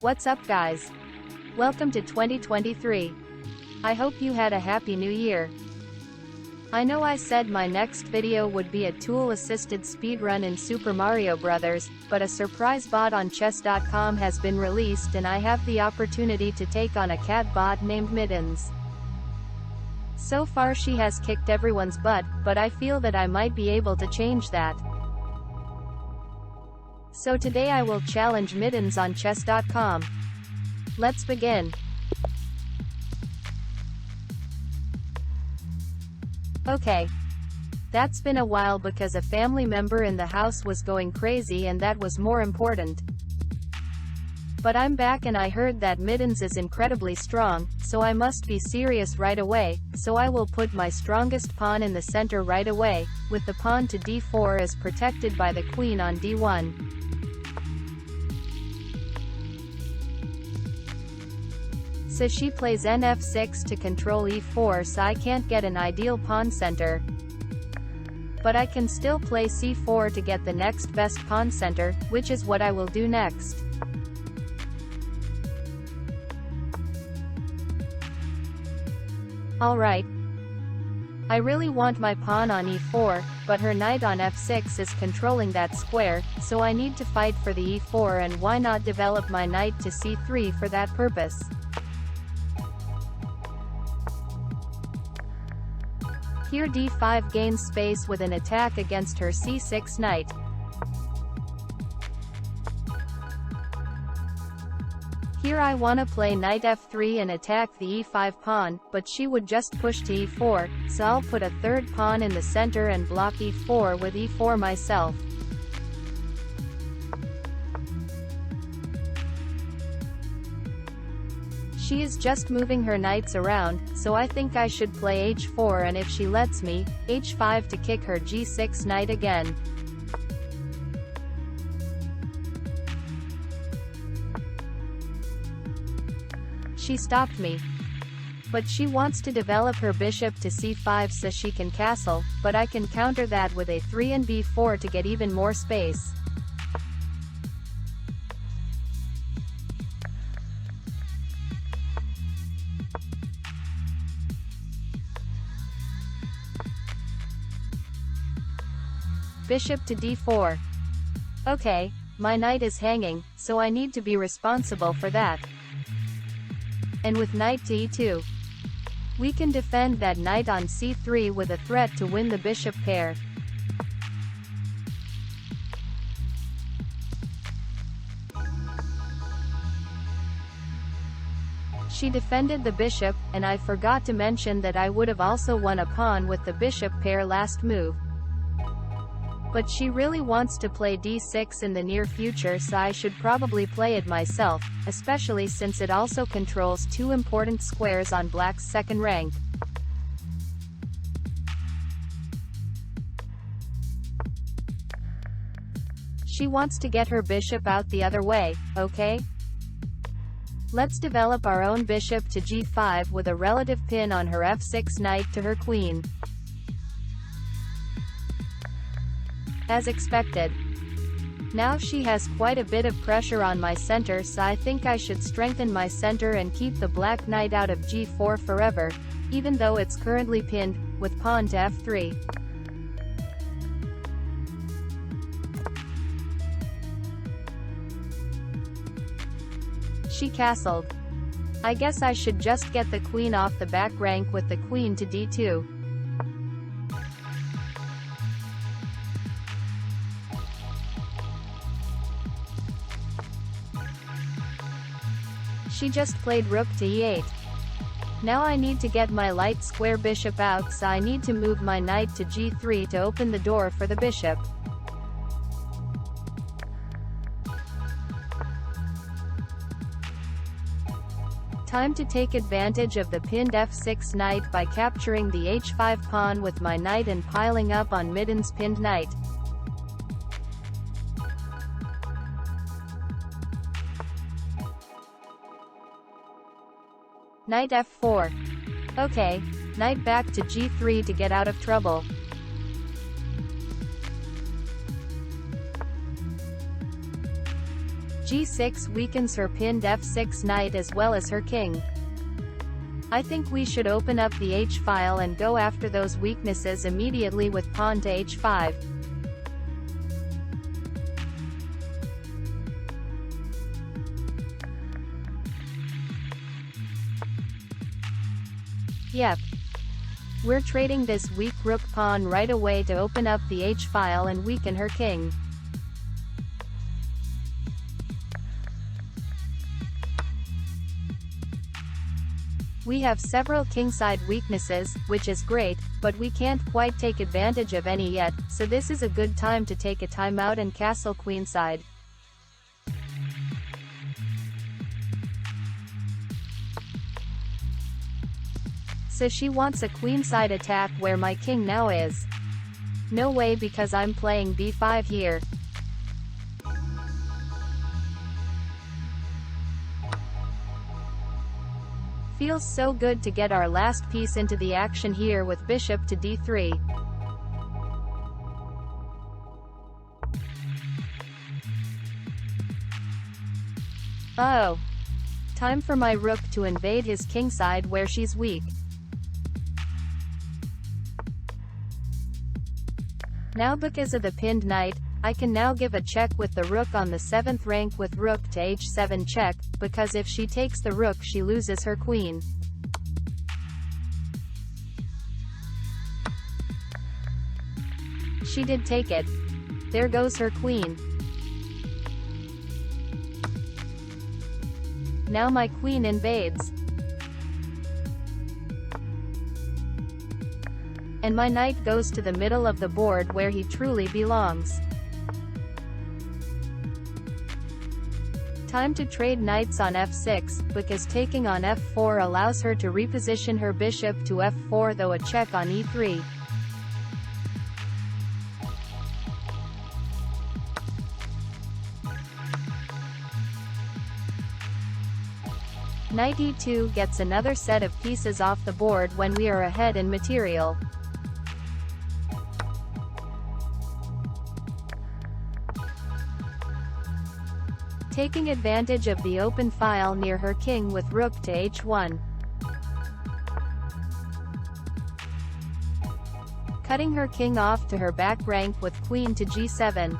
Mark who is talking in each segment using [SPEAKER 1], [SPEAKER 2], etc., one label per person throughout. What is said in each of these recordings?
[SPEAKER 1] What's up guys? Welcome to 2023. I hope you had a happy new year. I know I said my next video would be a tool-assisted speedrun in Super Mario Bros., but a surprise bot on chess.com has been released and I have the opportunity to take on a cat bot named Mittens. So far she has kicked everyone's butt, but I feel that I might be able to change that. So today I will challenge Mittens on chess.com. Let's begin. Okay. That's been a while because a family member in the house was going crazy and that was more important. But I'm back and I heard that Mittens is incredibly strong, so I must be serious right away, so I will put my strongest pawn in the center right away, with the pawn to d4 as protected by the queen on d1. So she plays nf6 to control e4 so I can't get an ideal pawn center. But I can still play c4 to get the next best pawn center, which is what I will do next. Alright. I really want my pawn on e4, but her knight on f6 is controlling that square, so I need to fight for the e4 and why not develop my knight to c3 for that purpose. Here d5 gains space with an attack against her c6 knight. Here I wanna play knight f3 and attack the e5 pawn, but she would just push to e4, so I'll put a third pawn in the center and block e4 with e4 myself. She is just moving her knights around, so I think I should play h4 and if she lets me, h5 to kick her g6 knight again. She stopped me. But she wants to develop her bishop to c5 so she can castle, but I can counter that with a3 and b4 to get even more space. Bishop to d4. Okay, my knight is hanging, so I need to be responsible for that. And with knight to e2. We can defend that knight on c3 with a threat to win the bishop pair. She defended the bishop, and I forgot to mention that I would have also won a pawn with the bishop pair last move. But she really wants to play d6 in the near future, so I should probably play it myself, especially since it also controls two important squares on black's second rank. She wants to get her bishop out the other way, okay? Let's develop our own bishop to g5 with a relative pin on her f6 knight to her queen. As expected. Now she has quite a bit of pressure on my center, so I think I should strengthen my center and keep the black knight out of g4 forever, even though it's currently pinned, with pawn to f3. She castled. I guess I should just get the queen off the back rank with the queen to d2. She just played rook to e8. Now I need to get my light square bishop out, so I need to move my knight to g3 to open the door for the bishop. Time to take advantage of the pinned f6 knight by capturing the h5 pawn with my knight and piling up on Mittens' pinned knight. Knight f4. Okay, knight back to g3 to get out of trouble. g6 weakens her pinned f6 knight as well as her king. I think we should open up the h-file and go after those weaknesses immediately with pawn to h5. Yep. We're trading this weak rook pawn right away to open up the h-file and weaken her king. We have several kingside weaknesses, which is great, but we can't quite take advantage of any yet, so this is a good time to take a timeout and castle queenside. So she wants a queenside attack where my king now is. No way, because I'm playing b5 here. Feels so good to get our last piece into the action here with bishop to d3. Oh. Time for my rook to invade his kingside where she's weak. Now because of the pinned knight, I can now give a check with the rook on the 7th rank with rook to h7 check, because if she takes the rook she loses her queen. She did take it. There goes her queen. Now my queen invades. And my knight goes to the middle of the board where he truly belongs. Time to trade knights on f6, because taking on f4 allows her to reposition her bishop to f4, though a check on e3. Knight e2 gets another set of pieces off the board when we are ahead in material. Taking advantage of the open file near her king with rook to h1. Cutting her king off to her back rank with queen to g7.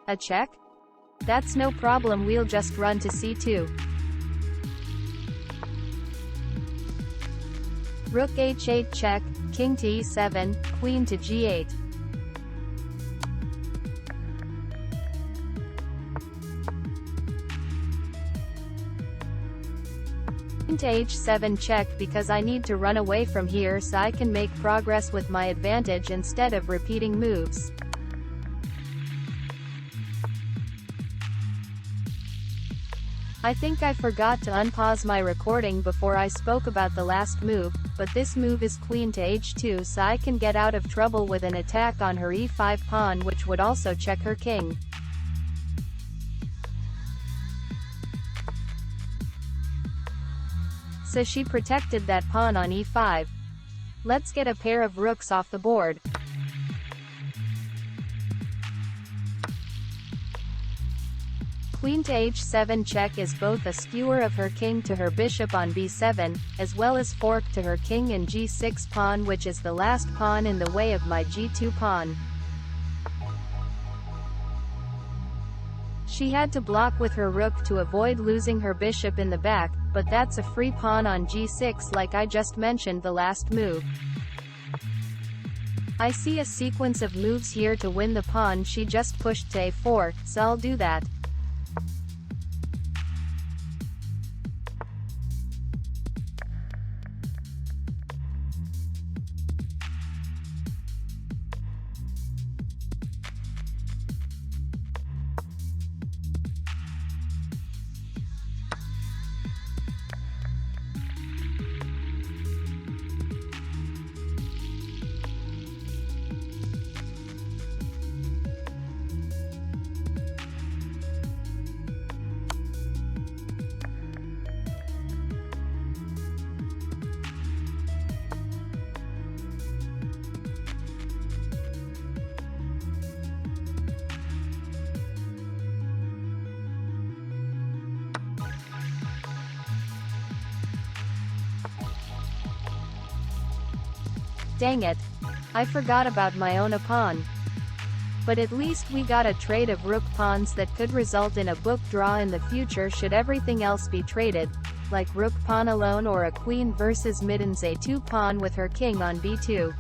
[SPEAKER 1] A check? That's no problem, we'll just run to c2. Rook h8 check, king to e7, queen to g8. To h7 check, because I need to run away from here so I can make progress with my advantage instead of repeating moves. I think I forgot to unpause my recording before I spoke about the last move, but this move is queen to h2 so I can get out of trouble with an attack on her e5 pawn, which would also check her king. So she protected that pawn on e5. Let's get a pair of rooks off the board. Queen to h7 check is both a skewer of her king to her bishop on b7, as well as fork to her king and g6 pawn, which is the last pawn in the way of my g2 pawn. She had to block with her rook to avoid losing her bishop in the back, but that's a free pawn on g6 like I just mentioned the last move. I see a sequence of moves here to win the pawn she just pushed to a4, so I'll do that. Dang it. I forgot about my own pawn. But at least we got a trade of rook pawns that could result in a book draw in the future should everything else be traded, like rook pawn alone or a queen versus Mittens a2 pawn with her king on b2.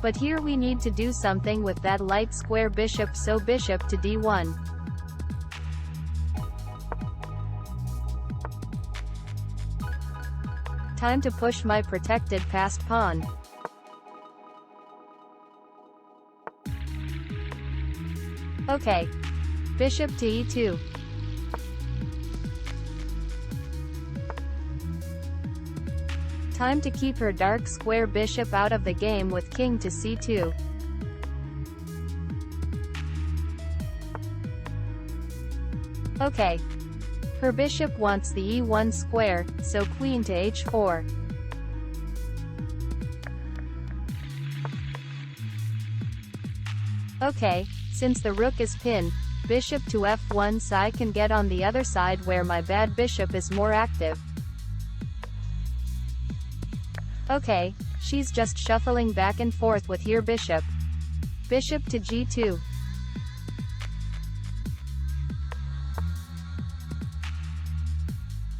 [SPEAKER 1] But here we need to do something with that light square bishop, so bishop to d1. Time to push my protected passed pawn. Okay. Bishop to e2. Time to keep her dark square bishop out of the game with king to c2. Okay. Her bishop wants the e1 square, so queen to h4. Okay, since the rook is pinned, bishop to f1 so I can get on the other side where my bad bishop is more active. Okay, she's just shuffling back and forth with here bishop. Bishop to g2.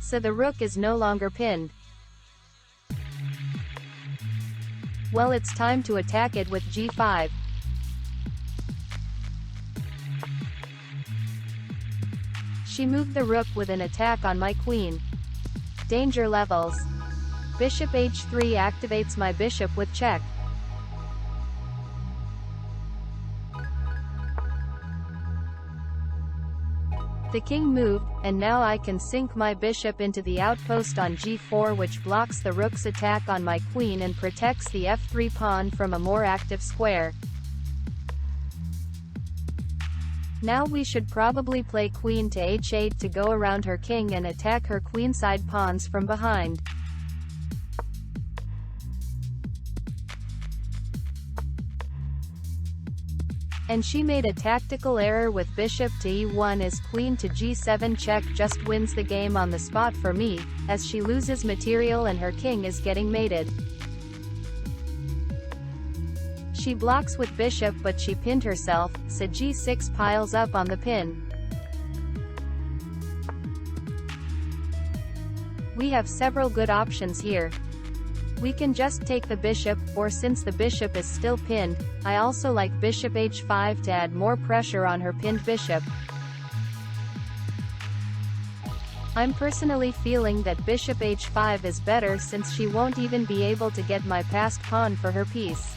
[SPEAKER 1] So the rook is no longer pinned. Well, it's time to attack it with g5. She moved the rook with an attack on my queen. Danger levels. Bishop h3 activates my bishop with check. The king moved, and now I can sink my bishop into the outpost on g4, which blocks the rook's attack on my queen and protects the f3 pawn from a more active square. Now we should probably play queen to h8 to go around her king and attack her queenside pawns from behind. And she made a tactical error with bishop to e1 as queen to g7 check just wins the game on the spot for me, as she loses material and her king is getting mated. She blocks with bishop but she pinned herself, so g6 piles up on the pin. We have several good options here. We can just take the bishop, or since the bishop is still pinned, I also like bishop h5 to add more pressure on her pinned bishop. I'm personally feeling that bishop h5 is better since she won't even be able to get my passed pawn for her piece.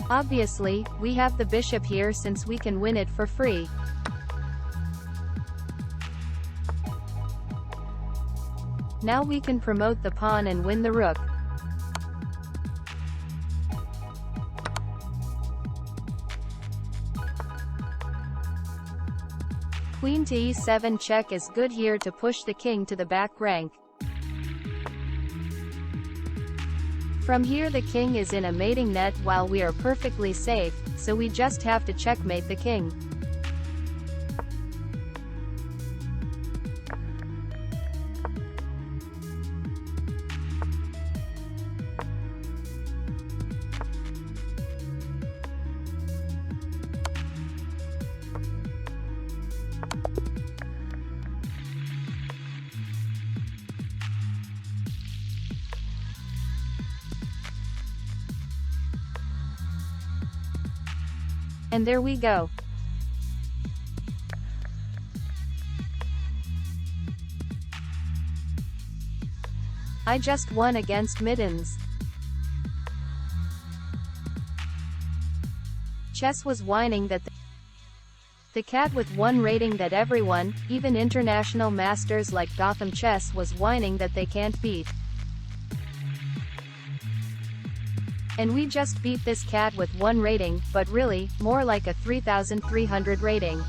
[SPEAKER 1] Obviously, we have the bishop here since we can win it for free. Now we can promote the pawn and win the rook. Queen to e7 check is good here to push the king to the back rank. From here the king is in a mating net while we are perfectly safe, so we just have to checkmate the king. And there we go. I just won against Mittens. Chess was whining that the cat with one rating that everyone, even international masters like Gotham Chess, was whining that they can't beat. And we just beat this cat with one rating, but really, more like a 3,300 rating.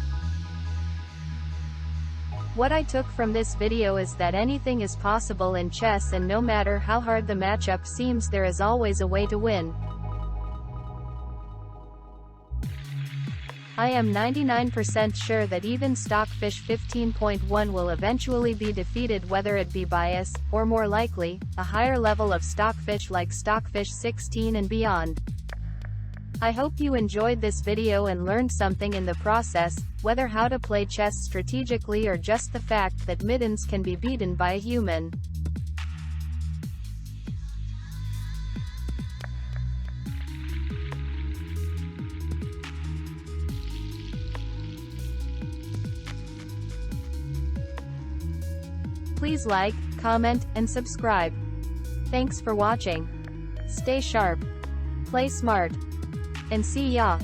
[SPEAKER 1] What I took from this video is that anything is possible in chess, and no matter how hard the matchup seems, there is always a way to win. I am 99% sure that even Stockfish 15.1 will eventually be defeated, whether it be by us, or more likely, a higher level of Stockfish like Stockfish 16 and beyond. I hope you enjoyed this video and learned something in the process, whether how to play chess strategically or just the fact that Mittens can be beaten by a human. Please like, comment, and subscribe. Thanks for watching. Stay sharp, play smart, and see ya.